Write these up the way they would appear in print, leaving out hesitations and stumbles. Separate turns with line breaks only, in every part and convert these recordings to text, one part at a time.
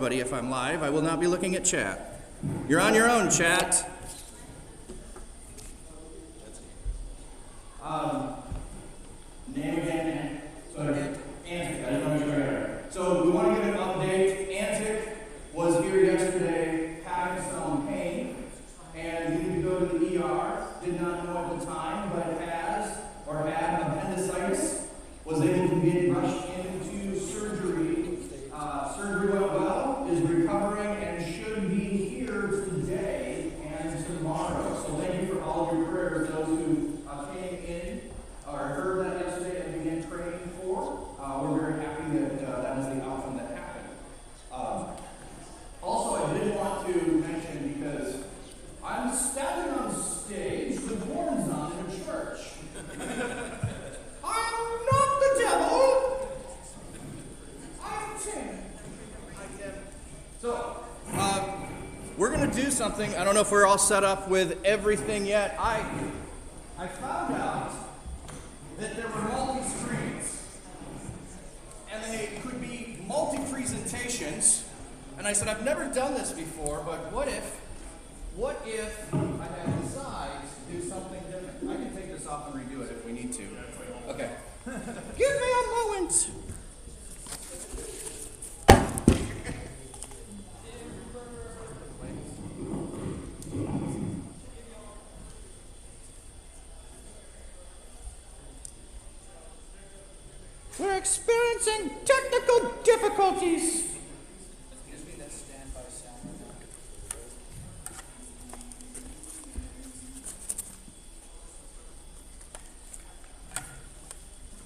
everybody if I'm live. I will not be looking at chat. You're on your own, chat. Name again. Antic. I don't know who's right. So we want to give an update. Antic was here yesterday having some pain and needed to go to the ER. Did not know at the time, but has or had appendicitis. Was able to get rushed into surgery. Surgery went well, is recovering, and should be here today and tomorrow. So thank you for all of your prayers, those who came in or heard that yesterday and began praying for. We're very happy that that was the outcome that happened. Also, I did want to mention, because I'm standing on stage with horns on in a church. I'm not the devil. I'm Tim. So, we're going to do something. I don't know if we're all set up with everything yet. I found out that there were multi-screens, and they could be multi-presentations. And I said, I've never done this before, but what if I had the sides do something different? I can take this off and redo it if we need to. Okay. Give me a moment. We're experiencing technical difficulties. Gives me that standby sound.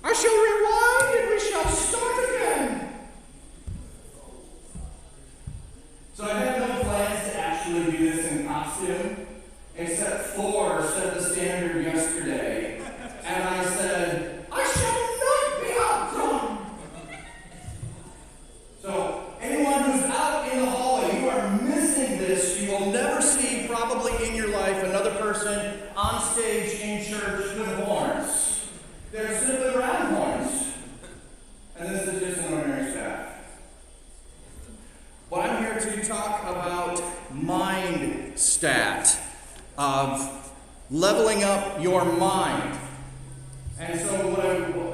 I shall rewind and we shall start again. So I had no plans to actually do this in costume, except Thor set the standard yesterday, and I said, I shall not be outdone. So anyone who's out in the hallway, you are missing this. You will never see, probably in your life, another person on stage in church with horns. They're simply round horns. And this is just an ordinary staff. But I'm here to talk about mind stat, of leveling up your mind. And so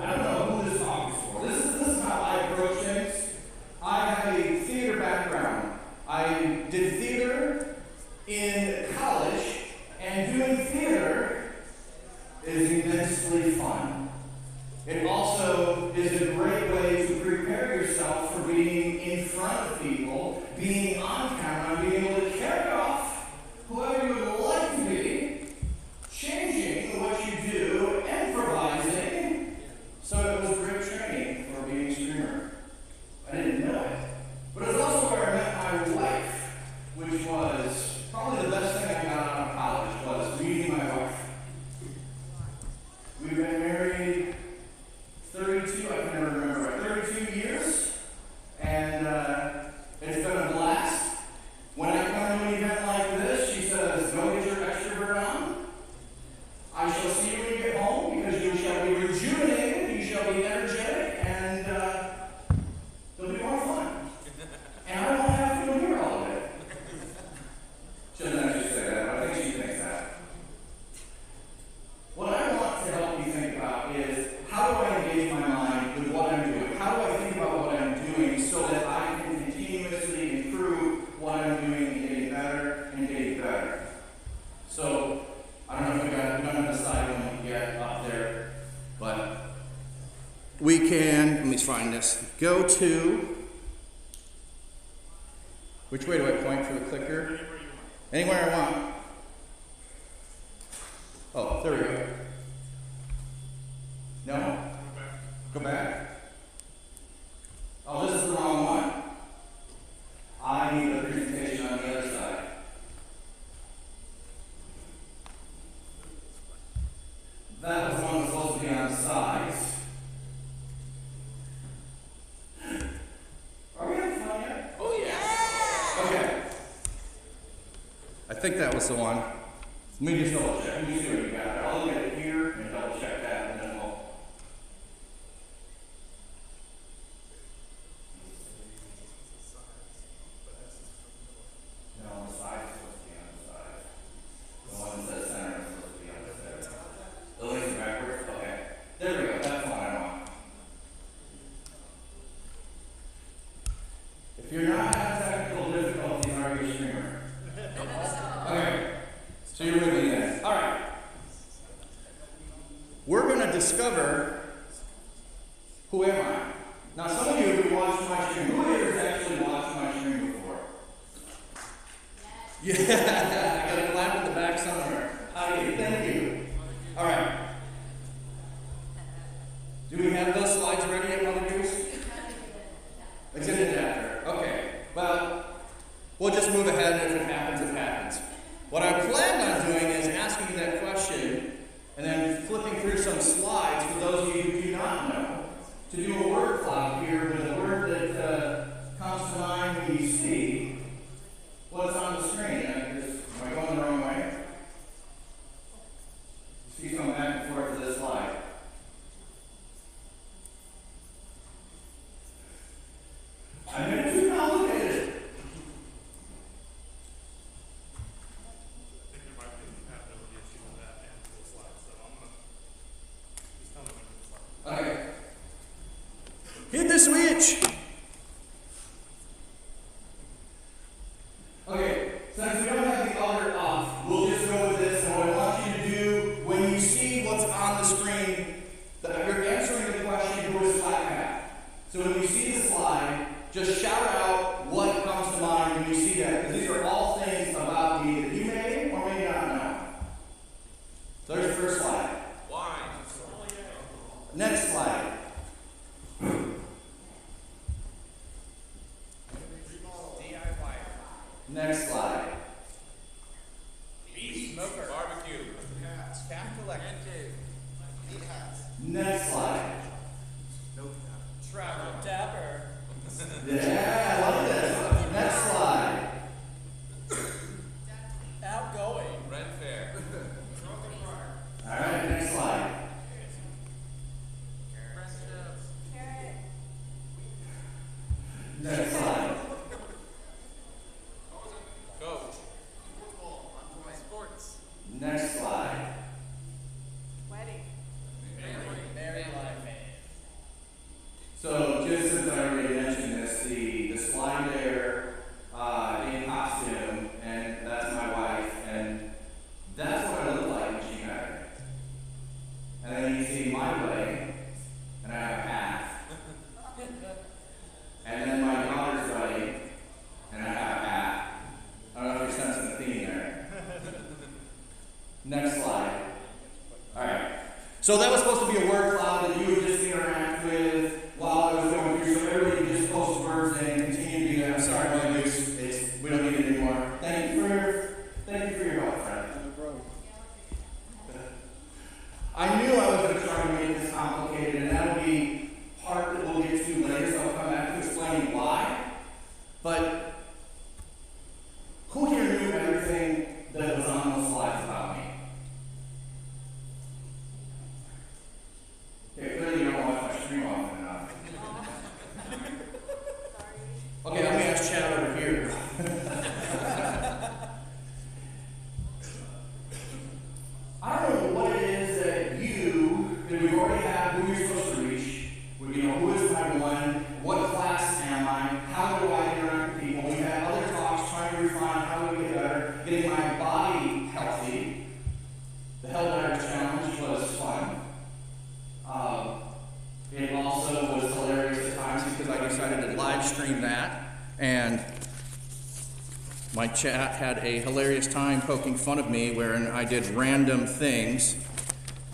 I don't know who this talk is for. This is how I approach things. I have a theater background. I did theater in college, and doing theater is immensely fun. It also is a great way to prepare yourself for being in front of people, being on camera, being able to carry off whoever you would like to be, changing what you do, improvising. So it was great training for being a streamer. I didn't know it. But it was also where I met my wife, which was probably the best thing I got out of college, was meeting my wife. We've been married 32, I can never remember, right, 32 years, and it's been a blast. When I come to an event like this, she says, go get your extrovert on. I shall see you when you get home, because you shall be rejuvenated, you shall be energetic, and it'll be more fun. And I won't have to come here all day. She doesn't actually say that, but I think she thinks that. What I want to help you think about is, how do I engage my mind with what I'm doing? How do I think about what I'm doing so that I can continuously improve what I'm doing and getting better and getting better? So, I don't know if we don't have the slide one yet up there, but we can, let me find this, go to, which way do I point for the clicker? Anywhere I want. Oh, there we go. No? Go back. Oh, this is the wrong one. I need the presentation on the other side. That was the one that's supposed to be on the sides. Are we having fun yet? Oh, yeah! Okay. I think that was the one. Let me just double check. Let me see what you got there. I'll look at it here and double check that, and then we'll. you're not having technical difficulties, are you a streamer? Okay, so you're with me then. All right. We're going to discover who am I. Now, some of you have been watching my stream. Who here has actually watched my stream before? Yeah, I got a clap in the back somewhere. Okay, thank you. All right. Do we have those slides ready yet, Mother Goose? It's in the adapter. Okay. Well, we'll just move ahead, and if it happens, it happens. What I planned on doing is asking you that question and then flipping through some slides for those of you who do not know to do a word cloud here with a word that comes to mind when you see what's on the screen. Am I going the wrong way? She's going back and forth to this slide. I made it too complicated. Okay. Hit the switch. Okay, since we don't have the other off, we'll just go with this. And what I want you to do when you see what's on the screen, that you're answering the question, who is Flat Hat? So when you see the slide, just shout out what comes to mind when you see that. Because these are all things about me that you may or may not know. So there's the first slide. Why? Next slide. Next slide.
Beef, smoker, barbecue, staff collector, meat hats.
Next slide.
Nope. Travel, dapper.
Yeah, I love this. Next slide.
Outgoing, rent fair.
All right, next slide. Next slide.
Coach. Sports.
Next slide.
Wedding.
Married life.
So just since I already mentioned this, the slide there in costume, and that's my wife, and that's what I look like when she married. And then you see my wedding, and I have a hat. And then my daughter's wedding, and I have a hat. I don't know if you're sensing the theme there. Next slide. All right. So that was supposed to be a word cloud that you would just interact with while I was going through. So everybody can just post words and continue to do that. I'm sorry, my goose. We don't need it anymore. Thank you for your help, friend. I knew I was going to try to make this complicated, and that'll be part that we'll get to later, so I'll come back to explain why. But who here knew everything that was on those slides about me? Okay, clearly you don't watch my stream often enough. Okay, let me ask Chad over here. I don't know what it is that we already have who you're supposed to reach. Who is my one? What class am I? How do I interact with people? We had other talks trying to refine how do we get better, getting my body healthy. The Hell Diver Challenge was fun. It also was hilarious at times because I decided to live stream that, and my chat had a hilarious time poking fun of me wherein I did random things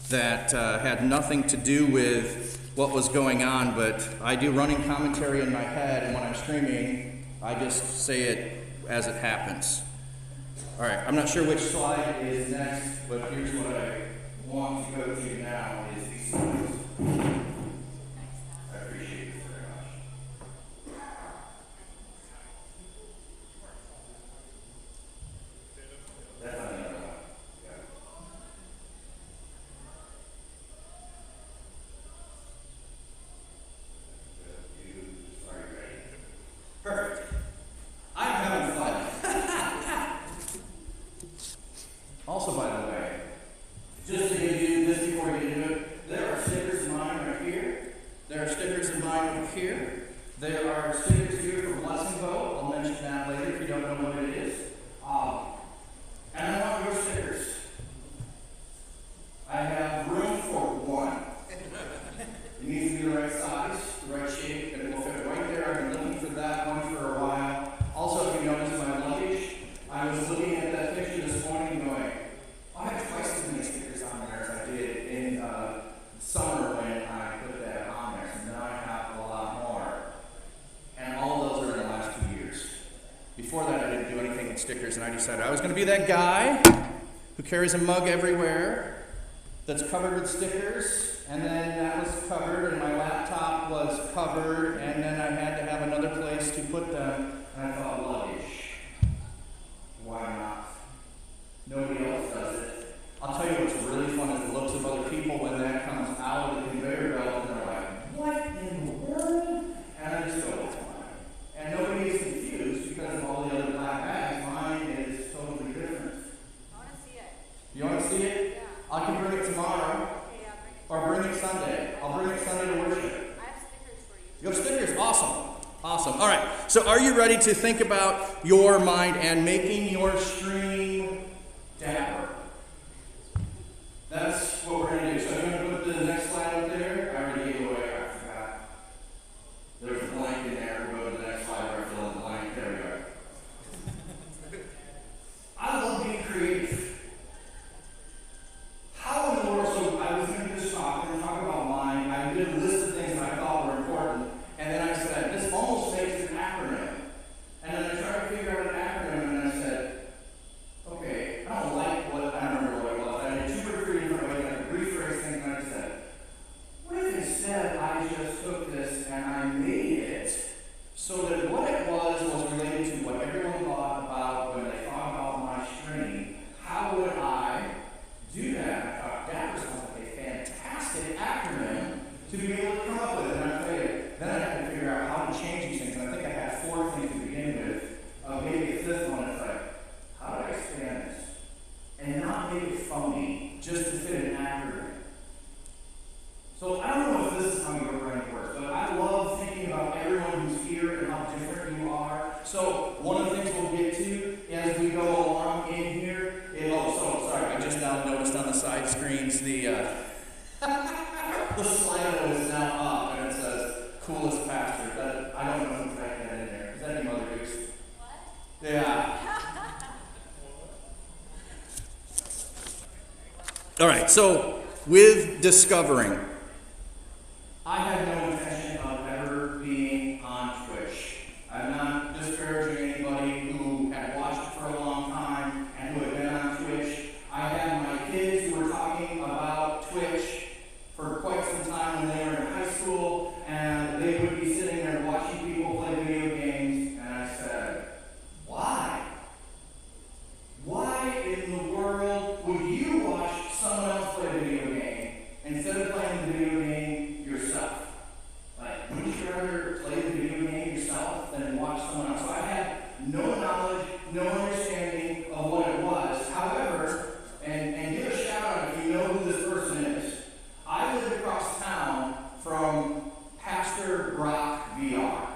that had nothing to do with what was going on, but I do running commentary in my head, and when I'm streaming, I just say it as it happens. All right, I'm not sure which slide is next, but here's what I want to go to now is these slides. I appreciate this very much. That's not another one. Yeah. Are you ready? Perfect. I'm having fun. Also, by the way, just to give you this before we get into it, there are stickers in mine right here. before that I didn't do anything with stickers, and I decided I was going to be that guy who carries a mug everywhere that's covered with stickers, and then that was covered, and my laptop was covered, and then I had to have another place to put them, and I thought, luggage. Why not? Nobody else does it. I'll tell you what's really fun is the looks of other people when that comes out of the conveyor belt, and they're like, what in the world? And I just go, that's mine. And nobody is confused because of all the other black bags. Mine is totally different.
I want to see it.
You want to see it?
Yeah.
I can bring it tomorrow,
Okay, yeah, bring it.
or bring it Sunday. I'll bring it Sunday to worship.
I have stickers for you.
You have stickers? Awesome. Awesome. All right. So are you ready to think about your mind and making your stream dapper? That's what we're going to do. So I'm going to put the next slide up there. I already gave away. I forgot. There's a blank in there. We'll go to the next slide where I fill in the blank. There we go. I love being creative. How in the world? So I was going to do this talk and talk about mind. I did a list of things that I thought were important. And then I said, this almost makes an acronym. And then I tried to figure out an acronym, and I said, okay, I don't like what, I don't remember what it was. I had 2 or 3 different ways I could rephrase things, and I said, what if instead I just took this and I made it so that what it was related to what everyone thought about when they thought about my stream? How would I do that? I thought DAPPER sounds like a fantastic acronym to be able to come up with. And I tell you, then I had to figure out how to change these things. And I think I had 4 things to begin with. Maybe a 5th one. It's like, how do I expand this? And not make it phony, just to fit an acronym. So I don't know if this is how your brain works, but I love thinking about everyone who's here and how different you are. So one of the things we'll get to as we go along in here is, I just now noticed on the side screens the Slido is now up and it says coolest pastor. That, I don't know who typed that in there. Is that any Mother Goose? What? Yeah. All right, so with discovering, I had no intention of ever being on Twitch. I'm not disparaging anybody who had watched for a long time and who had been on Twitch. I had my kids who were talking about Twitch for quite some time when they were in high school, and they would be sitting there watching people play video games, and I said, why? Why in the world would you watch someone else play a video game instead of playing the video game yourself? Like, would you rather play the video game yourself than watch someone else? So I had no knowledge, no understanding of what it was. However, and give a shout out if you know who this person is. I live across town from Pastor Brock VR.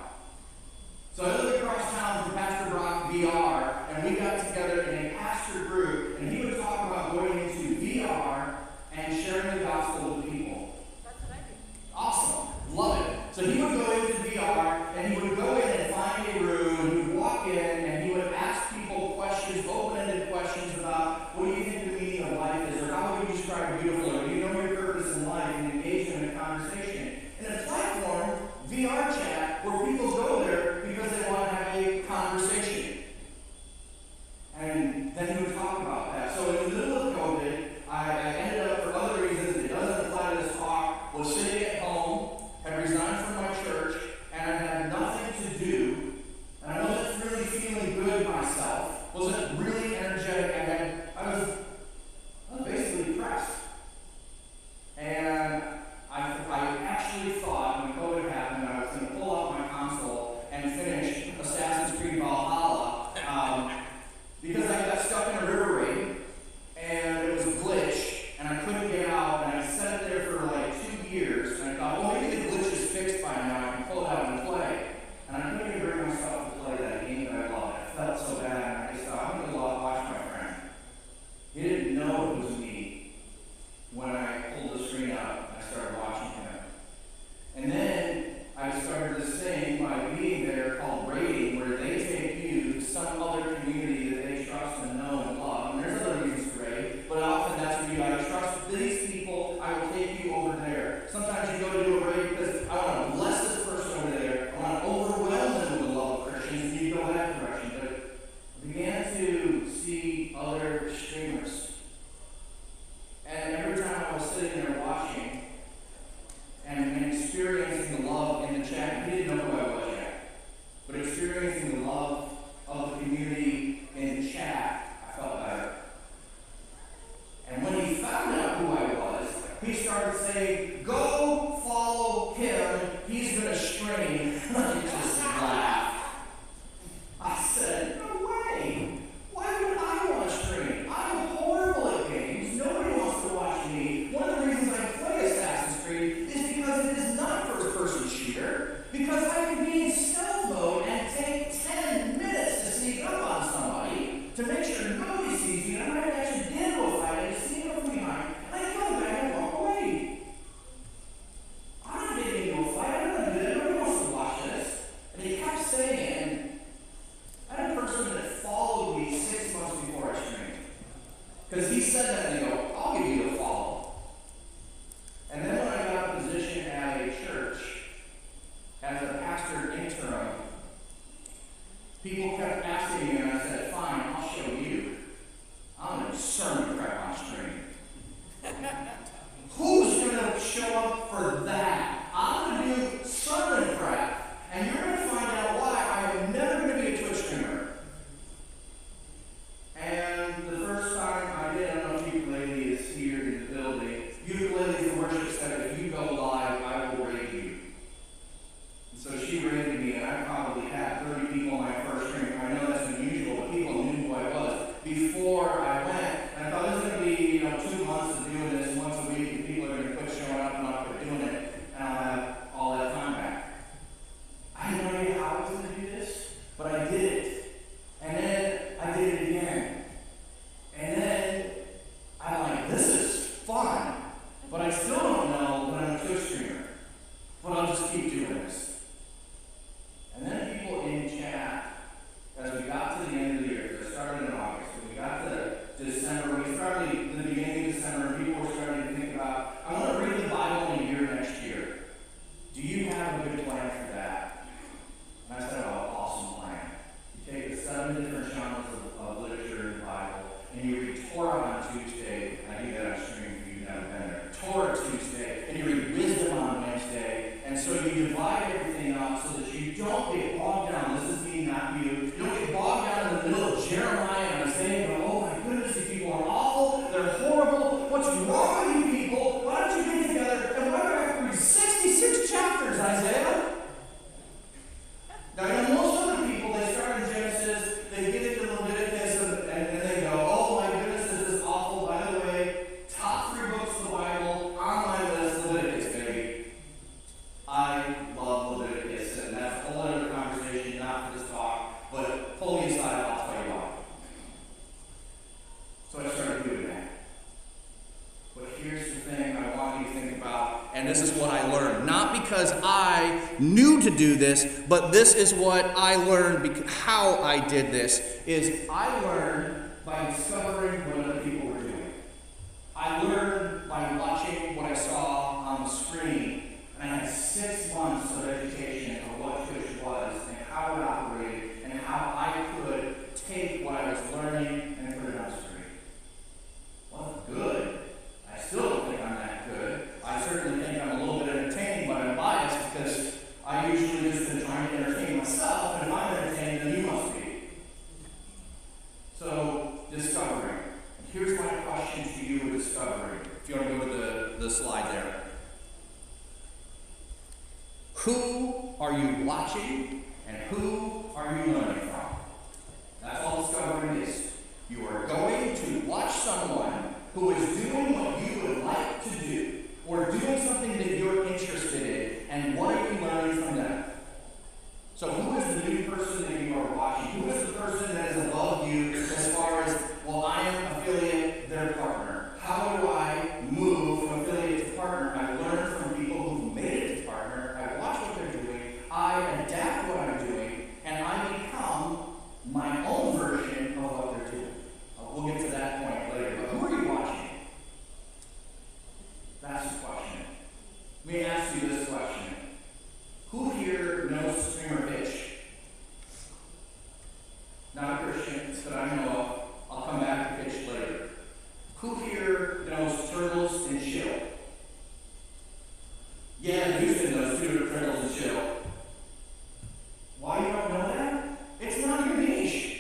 So I live across town from Pastor Brock VR, and we got together in a pastor group, and he would talk about going into VR and sharing the gospel with people.
That's what I do.
Awesome. Love it. So he would go into VR, and he would go in and find a room, he would walk in, and he would ask people questions, open-ended questions about what do you think the meaning of life is, or how would you describe beautiful, or do you know your purpose in life, and engage in a conversation. In a platform, VR chat, where people go there because they want to have a conversation. And then he would talk about that. So in the middle of COVID, I ended up, for other reasons, it doesn't apply to this talk, was sitting at home, had resigned from my church, and I had nothing to do, and I wasn't really feeling good myself, wasn't really energetic, I was basically depressed. And I actually thought when COVID happened, I was going to pull out my console and finish Assassin's Creed Valhalla said that, and they go, I'll give you a follow. And then when I got a position at a church as a pastor interim, people kept asking me, and I said, fine, I'll show you. I'm going to sermon prep on screen. Who's going to show up for that? I'm going to do sermon prep. And you're going to find out why I am never going to be a Twitch streamer. And the first time I did, I don't know if ukulele is here in the building. Ukulele for worship said, if you go live, I will rate you. And so she rated me, and I probably had 30 people on my first stream. I know that's unusual, but people knew who I was before I went. And I thought this was going to be 2 months of doing this once a week, and people are going to quit showing up and not quit doing it, and I'll have all that time back. I had no idea how I was going to do this, but I did it. And then I did it again. And then I'm like, this is fun, but I still don't know when I'm a Twitch streamer. But I'll just keep doing this. And then people in chat, as we got to the end of the year, because I started in August, when we got to December, we started in the beginning of December, and people were starting to think about, I want to read the Bible in a year next year. Do you have a good plan for that? And I said, oh, awesome plan. You take the 7 different genres of literature in the Bible, and you read Torah on Tuesday. I do that on stream if you've never been there. Torah Tuesday, and you read Wisdom on Wednesday. And so you divide everything up so that you don't get bogged down. This is me, not you. You don't get bogged down in the middle of Jeremiah and Isaiah and go, oh my goodness, these people are awful. They're horrible. What's wrong with you people? Why don't you get together and why do I have to read 66 chapters, Isaiah? Now, most other people, they start in Genesis, they get into Leviticus, and they go, oh my goodness, this is awful. By the way, top 3 books of the Bible on my list, Leviticus, baby. I love Leviticus, and that's a whole other conversation, not for this talk, but pull me aside, I'll tell you why. So I started doing that. But here's the thing I want you to think about, and this is what I learned. Not because I knew to do this, but this is what I learned, how I did this, is I learned by discovering what other people were doing. I learned by watching what I saw on the screen, and I had 6 months of education of what Twitch was, and how it operated, and how I could take what I was learning and put it on screen. Well, good. I still don't think I'm that good. I certainly think I'm a little bit entertaining, but I'm biased because I usually just been trying to entertain myself, and if I'm entertaining, then you must be. So, discovering. And here's my question to you with discovering. If you want to go to the slide there. Who are you watching, and who are you learning from? That's all discovering is. You are going to watch someone who is doing what you would like to do, or doing something that you're interested in, and what are you learning from them? So who is the new person that you are watching? Who is the person that is above you as far as, well, I am affiliate, their partner. How do I move from affiliate to partner? I learn from people who made it to partner. I watch what they're doing. I adapt what I'm doing, and I become my own version of what they're doing. We'll get to that point later, but who are you watching? That's the question. Let me ask you this question. Who here knows Streamer Pitch? Not a Christian, but I know of. I'll come back to Pitch later. Who here knows Turtles and Chill? Yeah, Houston knows Turtles and Chill. Why you don't know that? It's not your niche.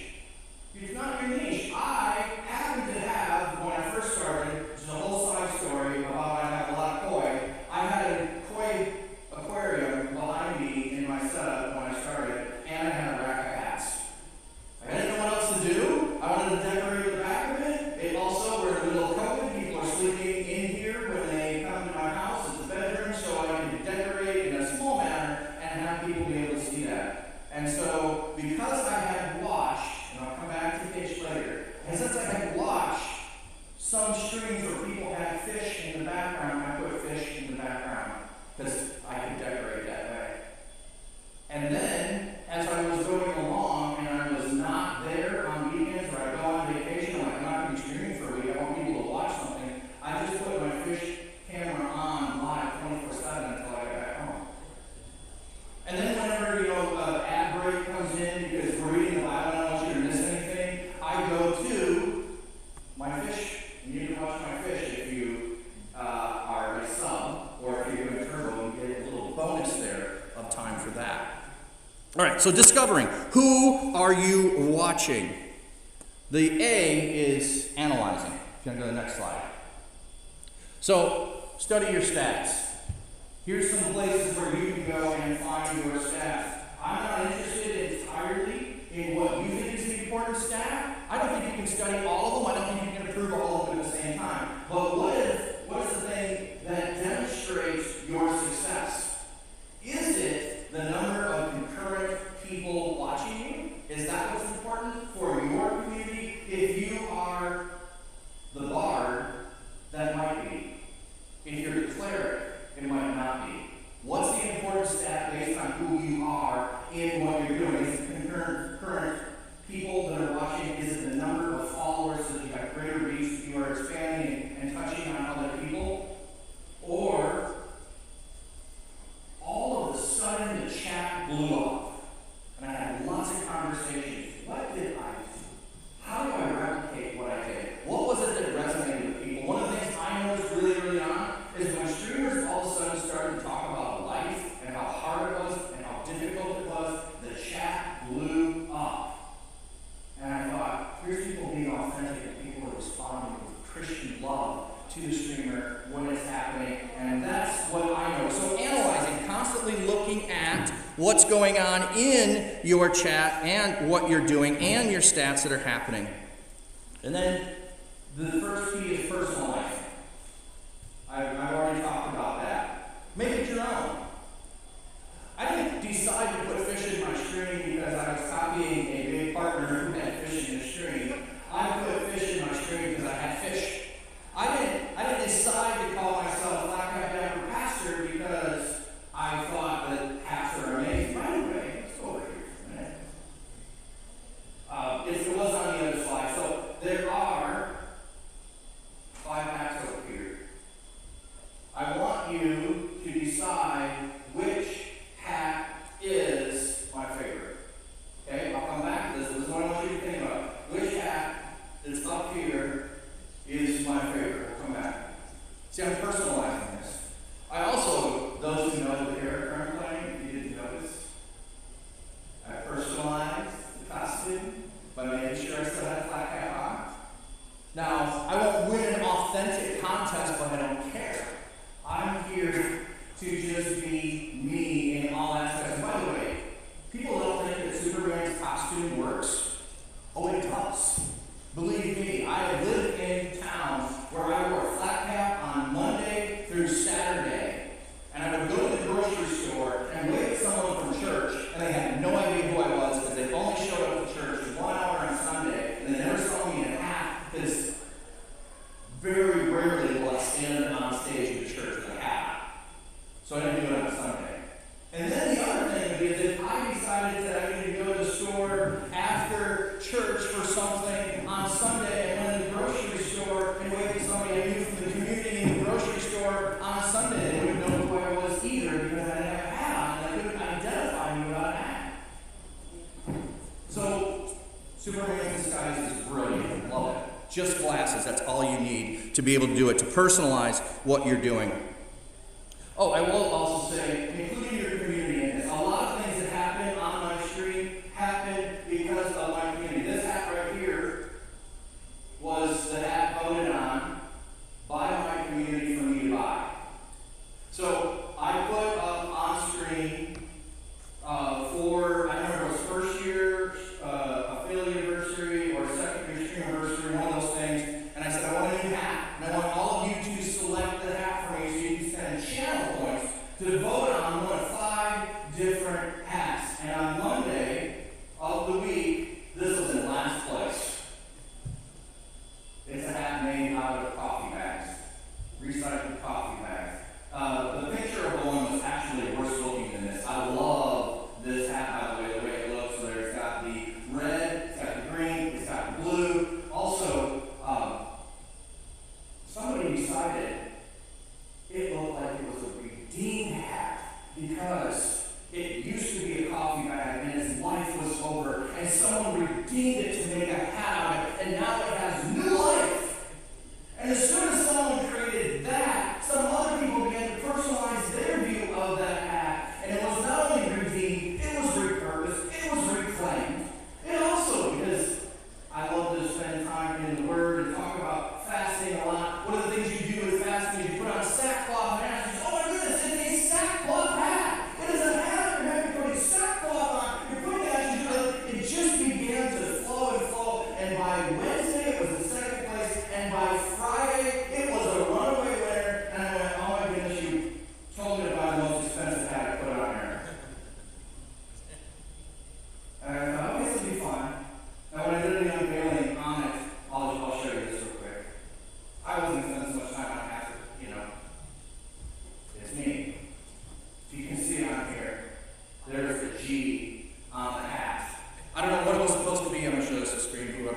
It's not your niche. I happen to have, when I first started, which is a whole side story about I have a lot of koi. I had a koi aquarium behind me in my setup when I started, and I had a rack of hats. I didn't know what else to do. I wanted to decorate the back of it. It also, we're in the middle of COVID. People are sleeping in here when they so discovering. Who are you watching? The A is analyzing. If you want to go to the next slide. So, study your stats. Here's some places where you can go and find your stats. I'm not interested entirely in what you think is the important stat. I don't think you can study all of them. I don't think you can improve all of them at the same time. But what is the thing that demonstrates your success? Is it the number of concurrent people watching you? Is that what's important for your community? If you are the bard, that might be. If you're the cleric, it might not be. What's the important stat based on who you are in what you're doing? Is it concurrent people that are watching? Is it the number of followers so that you have greater reach, that you are expanding and touching on other people? Or all of a sudden the chat blew up and I had lots of conversations. What did I do? How do I replicate what I did? What was it that resonated with people? One of the things I noticed really early on is when streamers all of a sudden started to talk about life and how hard it was and how difficult it was, the chat blew up. And I thought, here's people being authentic and people are responding with Christian love to the streamer when it's happening. And that's what I know. So analyzing, constantly looking at what's going on in your chat and what you're doing and your stats that are happening. And then the first key is personalizing. I've already talked about that. Make it your own. I didn't decide to put fish in my stream because I was copying a big partner who had fish in his stream. I put fish in my stream because I had fish. I didn't decide to call myself Black Hat Dapper Pastor because I thought that hats are amazing. By the way, let's go over here for a minute. It was on the other slide. So there are 5 hats over here. I want you to decide which hat is my favorite. Okay, I'll come back to this. This is what I want you to think about. Which hat that's up here is my favorite. We'll come back. See, I'm personalizing this. I also, those who know the character I'm playing, if you didn't notice, I personalized the costume by making sure I still had a flat cap on. Now, I won't win an authentic contest, but I don't care. I'm here to just be me in all aspects. And by the way, people don't think that Superman's costume works. Oh, it does. Believe me, I have lived in towns where I wore a flat cap on Monday through Saturday. And I would go to the grocery store and wait for someone from church, and they had no idea who I was because they only showed up to church for 1 hour on Sunday, and they never saw me in a hat because very rarely will I stand on stage in the church with a hat. So I didn't do it on Sunday. And then the other thing would be is if I decided that I needed to go to the store after church for something on Sunday and went to the grocery store and waited for somebody I knew from the community in the grocery store on Sunday, they wouldn't know who I was either because I didn't have a hat on and I couldn't identify me without a hat. So Superman's disguise is brilliant. Love it. Just glasses, that's all you need to be able to do it, to personalize what you're doing. Oh, I will also say, including your community in this, a lot of things that happen on my stream happen because of my community. This hat right here was the hat voted on by my community for me to buy. So I put up on screen for, I don't remember if it was first year affiliate anniversary or second year stream anniversary, one of those things, and I said I want a new hat, and I want all of you to select the hat for me so you can spend channel points to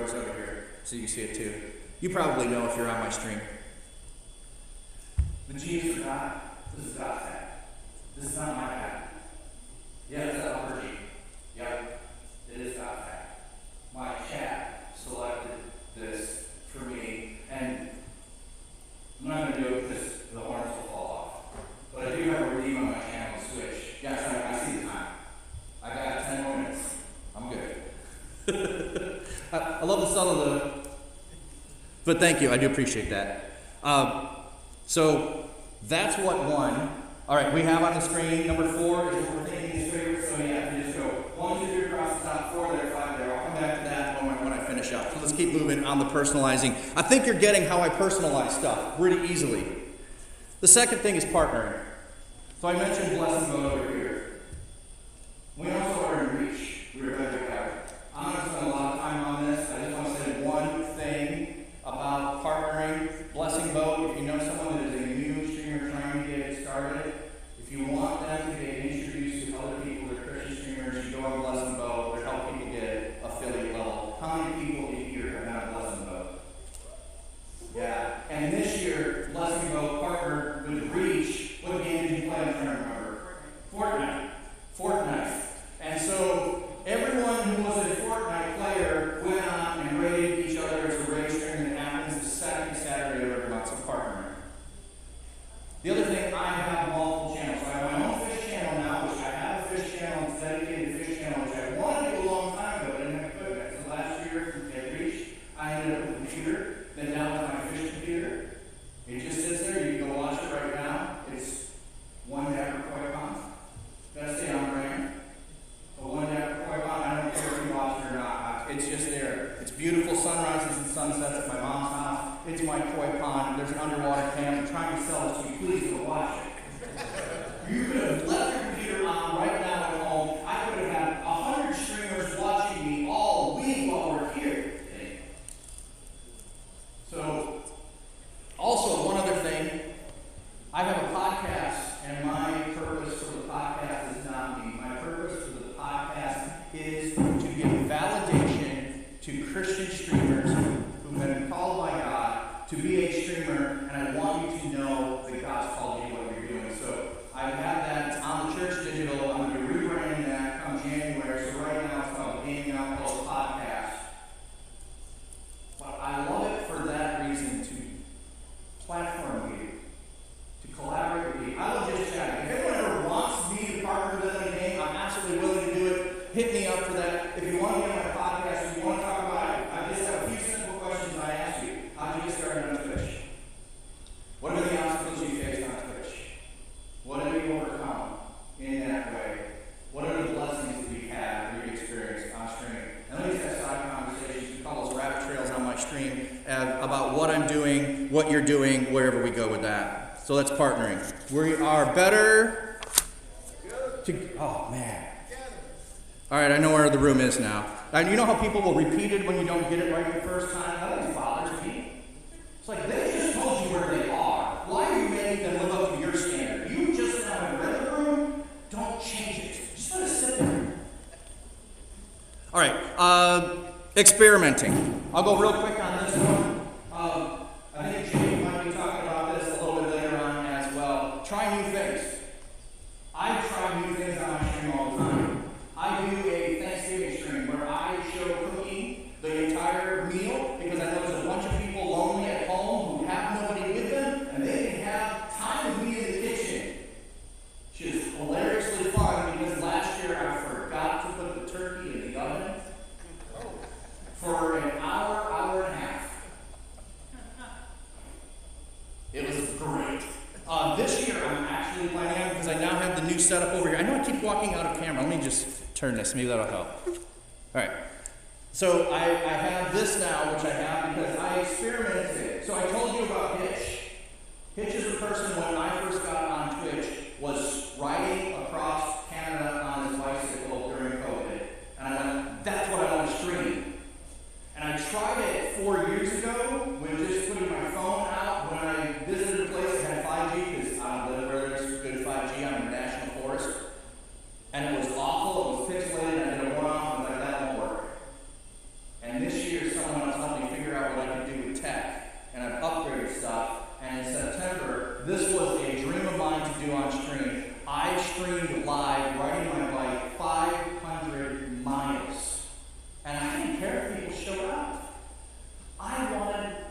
yours over here so you can see it too. You probably know if you're on my stream. The G is for God. This is God's hat. This is not my hat. Yeah, it's that upper G. Yep, it is God's hat. My cat selected this for me, and I'm not going to do it because the horns will fall off. But I do have a redeem on my channel switch. Yes, I see the time. I got 10 more minutes. I'm good. I love the subtle, but thank you. I do appreciate that. So that's what won. All right, we have on the screen number 4 is what we're thinking is favorite. So yeah, you just go 1, 2, 3 across the top, 4 there, 5 there. I'll come back to that when I finish up. So let's keep moving on the personalizing. I think you're getting how I personalize stuff pretty easily. The second thing is partnering. So I mentioned Blessing Mode over here. We also are in Reach. We're very together. I'm going to spend a lot of time on this. I just want to say one thing about partnering. Blessing Boat, if you know someone that is a new streamer trying to get started, if you want them to get introduced to other people that are Christian streamers, you go on Blessing Boat. They help people get affiliate level. How many people in here have had Blessing Boat? Yeah. And this year, Blessing Boat partnered with Reach. What game did you play? I'm trying to remember. Fortnite. And so everyone who was a Fortnite player went on and rated each other. It's a raid stream that happens the second Saturday of every month, so partnering. The other thing, I have multiple channels. So I have my own fish channel now, which I have a fish channel, it's a dedicated fish channel, which I wanted to do a long time ago, but I didn't have equipment. So last year at Reach, I ended up with a computer, then now with my fish computer. It just sits there, you can go watch it right now. It's one Dapper Koi Pond. Gotta stay on brand. But one Dapper Koi Pond, I don't care if you watch it or not. It's just there. It's beautiful sunrises and sunsets at my mom's house. It's my koi pond. There's an underwater cam. I'm trying to sell it to you. Please go watch it. You could have left your computer on right now at home. I could have had 100 streamers watching me all week while we're here. So, also one other thing. I have a podcast, and my purpose for the podcast is not me. My purpose for the podcast is to give validation to Christian streamers who've been called by God to be a streamer, and I want you to know that God's called you to what you're doing. So I have that on the Church Digital. I'm going to be rebranding that come January. So right now it's called Gaming Outpost Podcast. But I love it for that reason, to platform you, to collaborate with you. I love just chatting. If anyone ever wants me to partner with them in a game, I'm absolutely willing to do it. Hit me up for that. If you want to be on my podcast, if you want to talk about it, I just have a few simple questions I ask you. How did you get started on Twitch? What are the obstacles you faced on Twitch? What have you overcome in that way? What are the blessings that you've had or you've experienced on stream? And let me just have side conversations. We call those rabbit trails on my stream about what I'm doing, what you're doing, wherever we go with that. So that's partnering. We are better to, oh man. All right, I know where the room is now. And you know how people will repeat it when you don't get it right the first time? That always bothers me. It's like, they just told you where they are. Why are you making them live up to your standard? You just now have read the room. Don't change it. Just let it sit there. All right, experimenting. I'll go real quick on this one. I think Jake might be talking about this a little bit later on as well. Try new things. I try new things on my stream all the time. I do a Thanksgiving stream where I show cooking the entire meal because I know there's a bunch of people lonely at home who have nobody with them, and they can have time with me in the kitchen. Which is hilariously fun because last year I forgot to put the turkey in the oven for an hour, hour and a half. It was great. This year I'm actually planning on, because I now have the new setup over here. I know I keep walking out of camera. Let me just turn this. Maybe that'll help. All right. So I have this now, which I have because I experimented. So I told you about Hitch. Hitch is a person when I first got on Twitch was riding across Canada on his bicycle during COVID. And I went, that's what I want to stream. And I tried it 4 years ago with just putting my phone out when I visited a place that had 5G, because I don't live where there's good 5G. I'm in a national forest. And it was awful. It was pixelated. I did a one-off and I was like, that won't work. And this year someone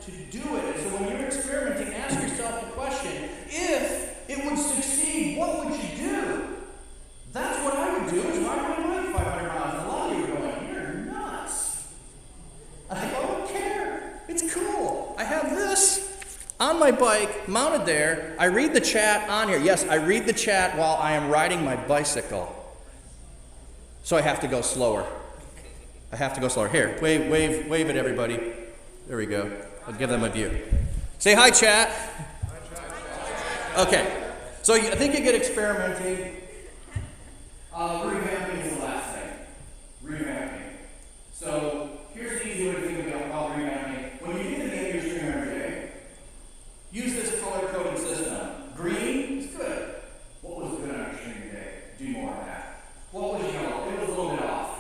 to do it. And so when you're experimenting, ask yourself the question, if it would succeed, what would you do? That's what I would do, is ride my bike 500 miles. And a lot of you are going, you're nuts. I go, I don't care. It's cool. I have this on my bike, mounted there. I read the chat on here. Yes, I read the chat while I am riding my bicycle. So I have to go slower. I have to go slower. Here, wave at everybody. There we go. I'll give them a view. Say hi, chat. Okay. So I think you get experimenting. Revamping is the last thing. Revamping. So here's the easy way to think about revamping. When you get to the end of your stream every day, use this color-coded system. Green is good. What was good on your stream today? Do more of that. What was yellow? It was a little bit off.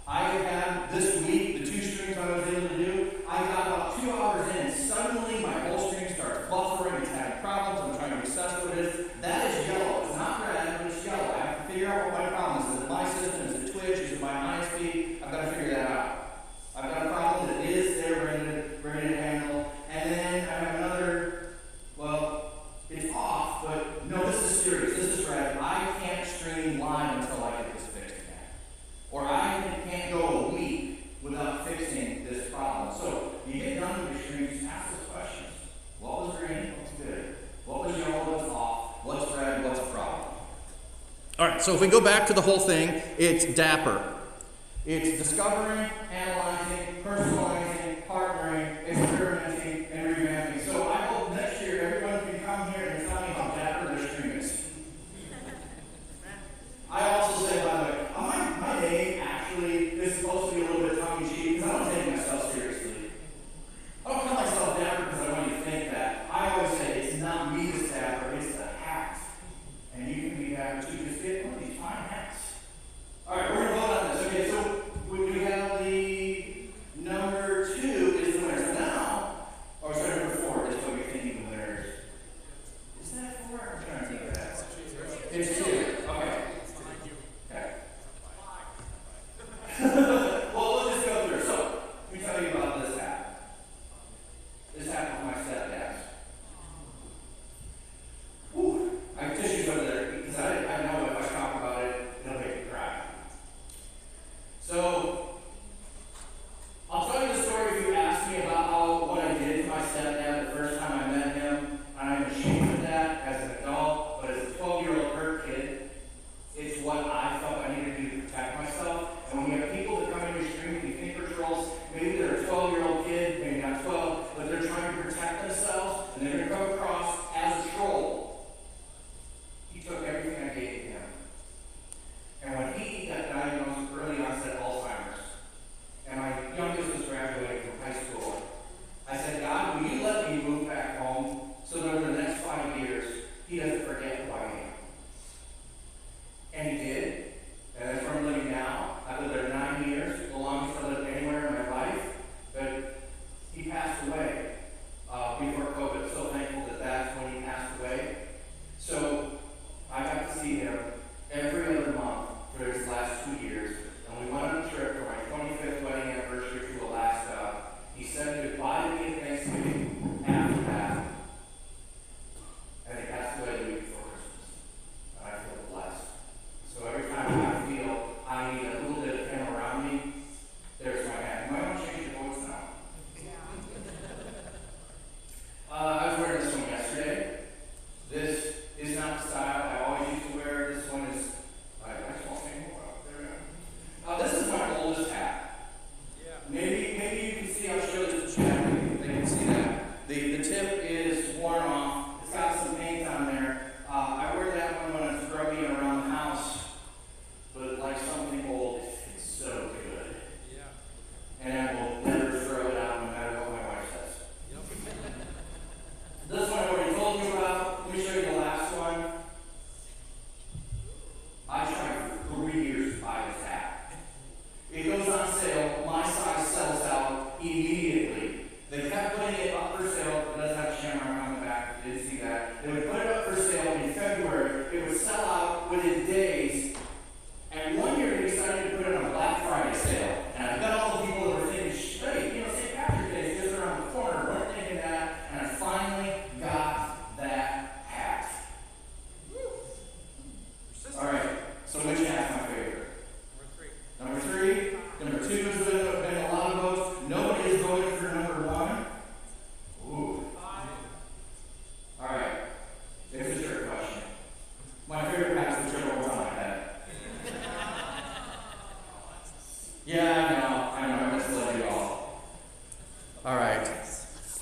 I had this week, the 2 streams I was able to do, I got about 2 hours in. Suddenly my whole stream starts buffering. It's having problems. I'm trying to assess what it is. That is yellow. It's not red, but it's yellow. I have to figure out what my problem is. Is it my system? Is it Twitch? Is it my ISP? I've got to figure that out. I've got a problem that is there ready to handle. And then I have another, well, it's off, but no, this is serious. This is red. I can't stream live until I get this fixed again. Or I can't go a week without fixing this problem. So you get done with your stream, just ask those questions. What was green? What's good? What was yellow? What's off? What's red? What's a problem? All right, so if we go back to the whole thing, it's DAPPER. It's discovering, analyzing, personalizing, partnering, experimenting, and revamping. So I hope next year everyone can come here and tell me how dapper their stream is. I also say, by the way, my name actually is supposed to be a little bit tongue-in-cheek because I don't take myself seriously. I don't call myself dapper because I want you to think that. I always say it's not me that's dapper, it's the hat. And you can be dapper too. Just get one of these fine hats. All right, we're going to vote on this. Okay, so we have the number 2 is the winner. So now, or sorry, number 4 is what you're thinking the winner is. Is that 4? I'm trying to think of that. It's 2. Okay. Okay. Well, we'll just go through. So, let me tell you about this hat. This hat was my stepdad's. Whew. I have tissues over there because I know if I talk about it, it'll make me cry. So, I'll tell you the story if you ask me about what I did to my stepdad the first time I met him. I'm ashamed of that as an adult, but as a 12-year-old hurt kid, it's what I felt I needed to do to protect myself. And when you have people that come into your stream and you think they're trolls, maybe they're a 12-year-old kid, maybe not 12, but they're trying to protect themselves, and they're going to come across as a troll. He took everything I gave to him. And when he got diagnosed with early onset Alzheimer's, and my youngest was graduating from high school, I said, God, will you let me move back home so that over the next 5 years, he doesn't forget who I am? And he did. And that's where I'm living now. I've lived there 9 years, the longest I lived anywhere in my life.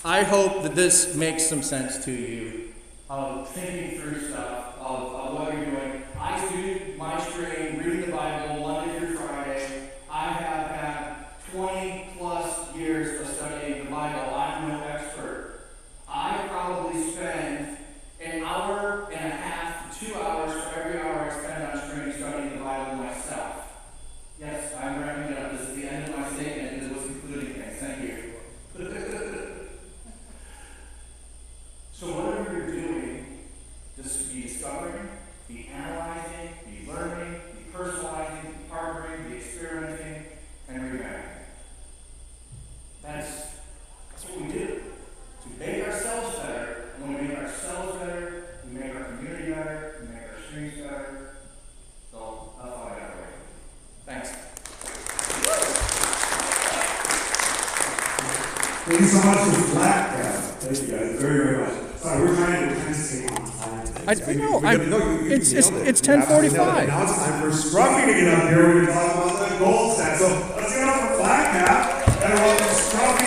I hope that this makes some sense to you of thinking through stuff, of what you're doing. I do my stream, reading the Bible, Monday through Friday. I have had 20 plus years of studying the Bible. I'm no expert. I probably spend an hour and a half to 2 hours for every hour I spend on stream studying the Bible myself. Yes, I'm wrapping it up. This is the end of my statement. This was concluding things. Thank you. So whatever you're doing, just be discovering, be analyzing, be learning, be personalizing, be partnering, be experimenting, and revamping. That's what we do. To make ourselves better, and when we make ourselves better, we make our community better, we make our streams better. So that's all I got for you. Thanks.
Thank you so much for Black Cat. Thank you guys very, very much. Sorry, we're trying to save on time.
I know. It's 10:45.
Now it's time for Scruffy to get up here. We're going to talk about the gold stat. So let's get up for Black Cat. Everyone.